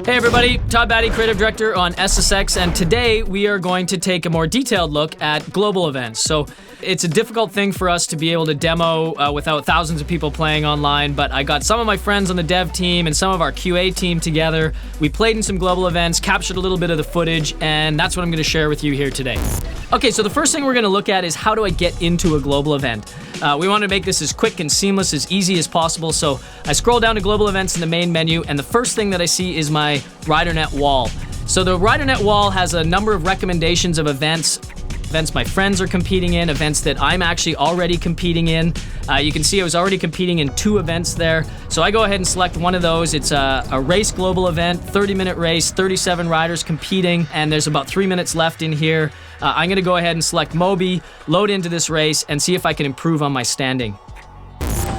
Hey everybody, Todd Batty, Creative Director on SSX, and today we are going to take a more detailed look at global events. So it's a difficult thing for us to be able to demo without thousands of people playing online, but I got some of my friends on the dev team and some of our QA team together. We played in some global events, captured a little bit of the footage, and that's what I'm going to share with you here today. Okay, so the first thing we're going to look at is how do I get into a global event. We want to make this as quick and seamless, as easy as possible, so I scroll down to global events in the main menu, and the first thing that I see is my RiderNet wall. So the RiderNet wall has a number of recommendations of events my friends are competing in, events that I'm actually already competing in. You can see I was already competing in 2 events there. So I go ahead and select one of those. It's a race global event, 30-minute race, 37 riders competing, and there's about 3 minutes left in here. I'm gonna go ahead and select Moby, load into this race, and see if I can improve on my standing.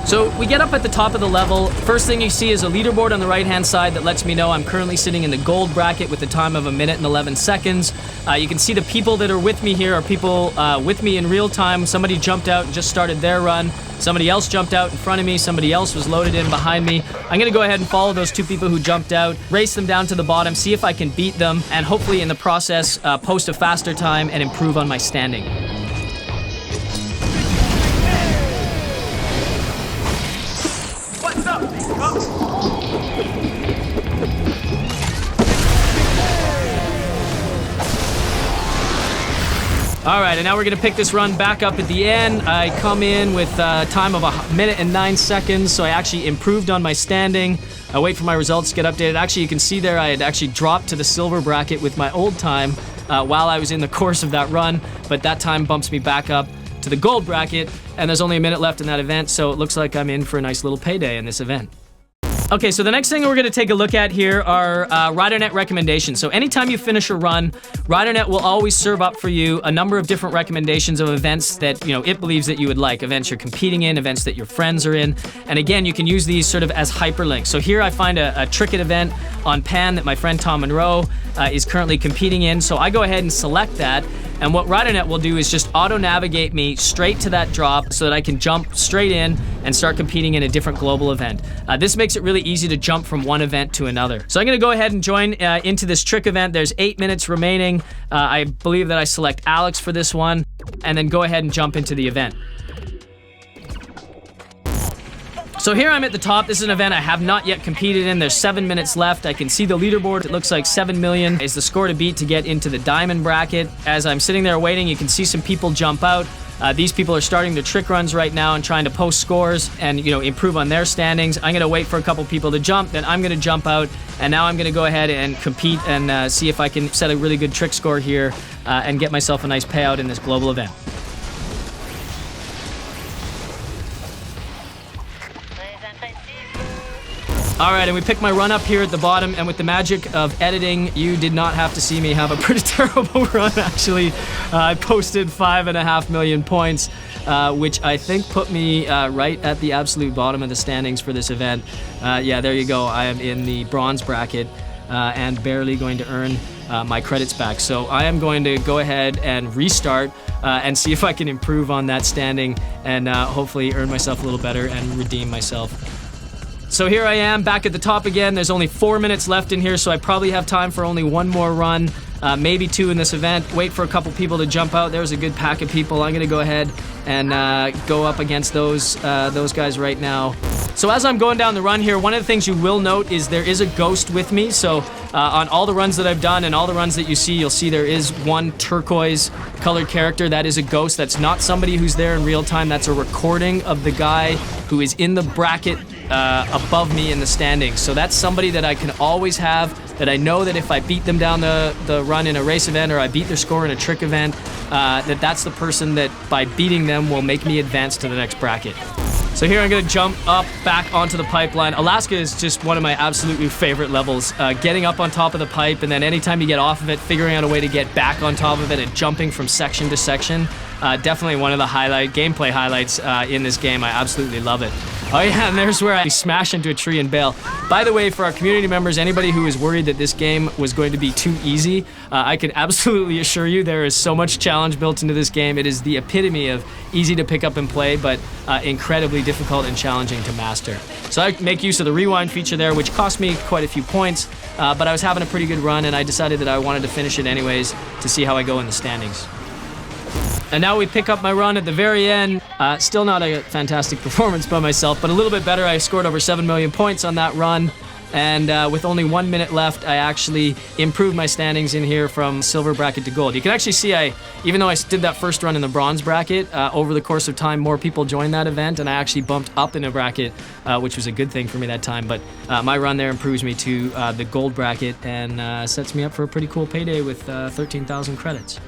So we get up at the top of the level. First thing you see is a leaderboard on the right-hand side that lets me know I'm currently sitting in the gold bracket with a time of 1 minute and 11 seconds. You can see the people that are with me here are people with me in real time. Somebody jumped out and just started their run. Somebody else jumped out in front of me. Somebody else was loaded in behind me. I'm gonna go ahead and follow those 2 people who jumped out, race them down to the bottom, see if I can beat them, and hopefully in the process post a faster time and improve on my standing. All right, and now we're gonna pick this run back up at the end. I come in with a time of 1 minute and 9 seconds, so I actually improved on my standing. I wait for my results to get updated. Actually, you can see there I had actually dropped to the silver bracket with my old time while I was in the course of that run, but that time bumps me back up to the gold bracket, and there's only 1 minute left in that event, so it looks like I'm in for a nice little payday in this event. Okay, so the next thing we're going to take a look at here are RiderNet recommendations. So anytime you finish a run, RiderNet will always serve up for you a number of different recommendations of events that, it believes that you would like. Events you're competing in, events that your friends are in. And again, you can use these sort of as hyperlinks. So here I find a Tricket event on Pan that my friend Tom Monroe is currently competing in. So I go ahead and select that. And what RiderNet will do is just auto-navigate me straight to that drop so that I can jump straight in and start competing in a different global event. This makes it really easy to jump from one event to another. So I'm gonna go ahead and join into this trick event. There's 8 minutes remaining. I believe that I select Alex for this one, and then go ahead and jump into the event. So here I'm at the top. This is an event I have not yet competed in. There's 7 minutes left. I can see the leaderboard. It looks like 7 million is the score to beat to get into the diamond bracket. As I'm sitting there waiting, you can see some people jump out. These people are starting their trick runs right now and trying to post scores and improve on their standings. I'm gonna wait for a couple people to jump, then I'm gonna jump out, and now I'm gonna go ahead and compete and see if I can set a really good trick score here and get myself a nice payout in this global event. All right, and we picked my run up here at the bottom, and with the magic of editing, you did not have to see me have a pretty terrible run, actually. I posted 5.5 million points, which I think put me right at the absolute bottom of the standings for this event. Yeah, there you go. I am in the bronze bracket and barely going to earn my credits back. So I am going to go ahead and restart and see if I can improve on that standing and hopefully earn myself a little better and redeem myself. So here I am back at the top again. There's only 4 minutes left in here, so I probably have time for only 1 more run, maybe 2 in this event. Wait for a couple people to jump out. There's a good pack of people. I'm gonna go ahead and go up against those guys right now. So as I'm going down the run here, one of the things you will note is there is a ghost with me. So on all the runs that I've done and all the runs that you see, you'll see there is one turquoise colored character. That is a ghost. That's not somebody who's there in real time. That's a recording of the guy who is in the bracket above me in the standings. So that's somebody that I can always have, that I know that if I beat them down the run in a race event or I beat their score in a trick event, that's the person that by beating them will make me advance to the next bracket. So here I'm gonna jump up back onto the pipeline. Alaska is just one of my absolutely favorite levels. Getting up on top of the pipe, and then anytime you get off of it, figuring out a way to get back on top of it and jumping from section to section. Definitely one of the gameplay highlights in this game. I absolutely love it. Oh yeah, and there's where I smash into a tree and bail. By the way, for our community members, anybody who is worried that this game was going to be too easy, I can absolutely assure you there is so much challenge built into this game. It is the epitome of easy to pick up and play, but incredibly difficult and challenging to master. So I make use of the rewind feature there, which cost me quite a few points, but I was having a pretty good run, and I decided that I wanted to finish it anyways to see how I go in the standings. And now we pick up my run at the very end. Still not a fantastic performance by myself, but a little bit better. I scored over 7 million points on that run. And with only 1 minute left, I actually improved my standings in here from silver bracket to gold. You can actually see even though I did that first run in the bronze bracket, over the course of time, more people joined that event, and I actually bumped up in a bracket, which was a good thing for me that time. But my run there improves me to the gold bracket and sets me up for a pretty cool payday with 13,000 credits.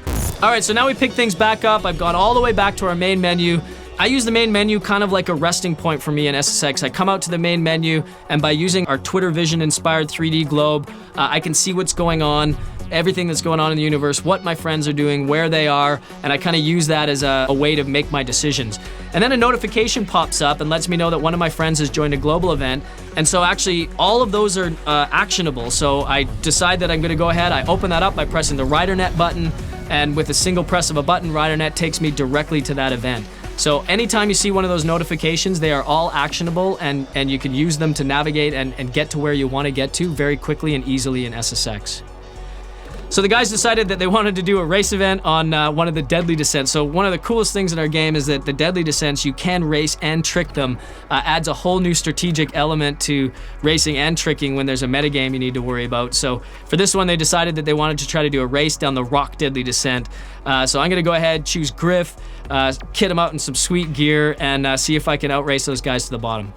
All right, so now we pick things back up. I've gone all the way back to our main menu. I use the main menu kind of like a resting point for me in SSX. I come out to the main menu, and by using our Twitter Vision inspired 3D globe, I can see what's going on, everything that's going on in the universe, what my friends are doing, where they are, and I kind of use that as a way to make my decisions. And then a notification pops up and lets me know that one of my friends has joined a global event. And so actually all of those are actionable. So I decide that I'm going to go ahead. I open that up by pressing the RiderNet button, and with a single press of a button, RiderNet takes me directly to that event. So anytime you see one of those notifications, they are all actionable, and you can use them to navigate and get to where you want to get to very quickly and easily in SSX. So the guys decided that they wanted to do a race event on one of the deadly descents. So one of the coolest things in our game is that the deadly descents, you can race and trick them. Adds a whole new strategic element to racing and tricking when there's a metagame you need to worry about. So for this one, they decided that they wanted to try to do a race down the rock deadly descent. So I'm going to go ahead, choose Griff, kit him out in some sweet gear, and see if I can outrace those guys to the bottom.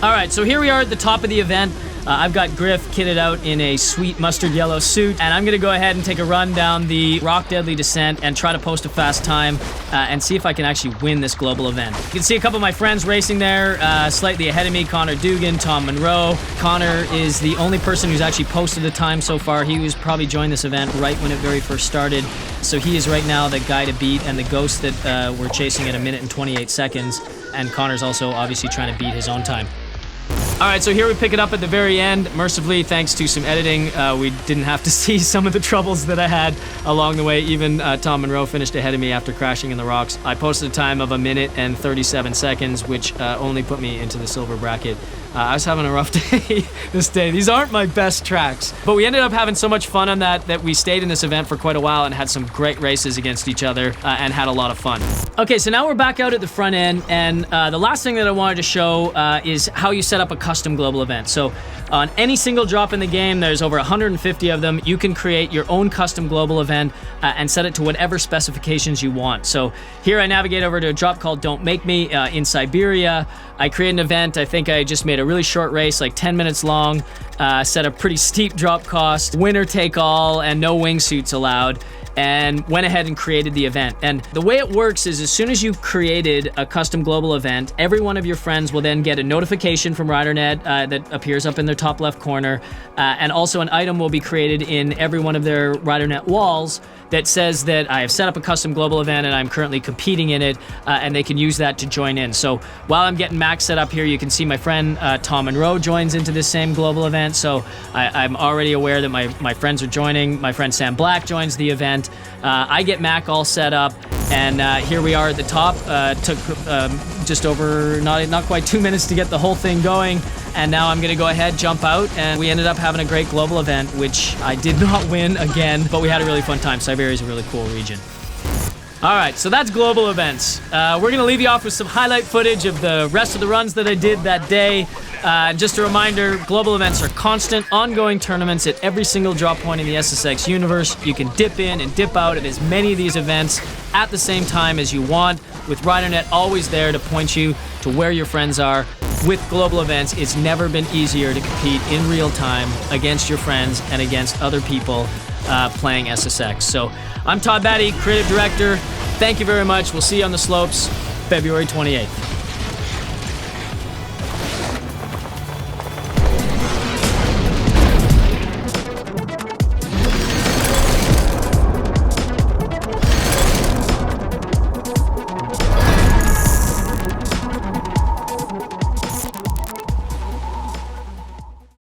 All right, so here we are at the top of the event. I've got Griff kitted out in a sweet mustard yellow suit, and I'm gonna go ahead and take a run down the rock deadly descent and try to post a fast time and see if I can actually win this global event. You can see a couple of my friends racing there, slightly ahead of me, Connor Dugan, Tom Monroe. Connor is the only person who's actually posted a time so far. He was probably joined this event right when it very first started. So he is right now the guy to beat, and the ghost that we're chasing at 1 minute and 28 seconds. And Connor's also obviously trying to beat his own time. All right, so here we pick it up at the very end. Mercifully, thanks to some editing, we didn't have to see some of the troubles that I had along the way. Even Tom Monroe finished ahead of me after crashing in the rocks. I posted a time of 1 minute and 37 seconds, which only put me into the silver bracket. I was having a rough day this day. These aren't my best tracks. But we ended up having so much fun on that we stayed in this event for quite a while and had some great races against each other and had a lot of fun. Okay, so now we're back out at the front end, and the last thing that I wanted to show is how you set up a custom global event. So on any single drop in the game, there's over 150 of them. You can create your own custom global event and set it to whatever specifications you want. So here I navigate over to a drop called Don't Make Me in Siberia. I create an event. I think I just made a really short race, like 10 minutes long, set a pretty steep drop cost, winner take all, and no wingsuits allowed, and went ahead and created the event. And the way it works is as soon as you've created a custom global event, every one of your friends will then get a notification from RiderNet that appears up in their top left corner, and also an item will be created in every one of their RiderNet walls that says that I have set up a custom global event and I'm currently competing in it, and they can use that to join in. So while I'm getting Max set up here, you can see my friend Tom Monroe joins into this same global event. So I'm already aware that my friends are joining. My friend Sam Black joins the event. I get Mac all set up, and here we are at the top. Took just over not quite 2 minutes to get the whole thing going, and now I'm gonna go ahead, jump out, and we ended up having a great global event, which I did not win again, but we had a really fun time. Siberia is a really cool region. All right, so that's global events. We're gonna leave you off with some highlight footage of the rest of the runs that I did that day. Just a reminder, global events are constant, ongoing tournaments at every single drop point in the SSX universe. You can dip in and dip out at as many of these events at the same time as you want, with RiderNet always there to point you to where your friends are. With global events, it's never been easier to compete in real time against your friends and against other people playing SSX. So I'm Todd Batty, Creative Director. Thank you very much. We'll see you on the slopes February 28th.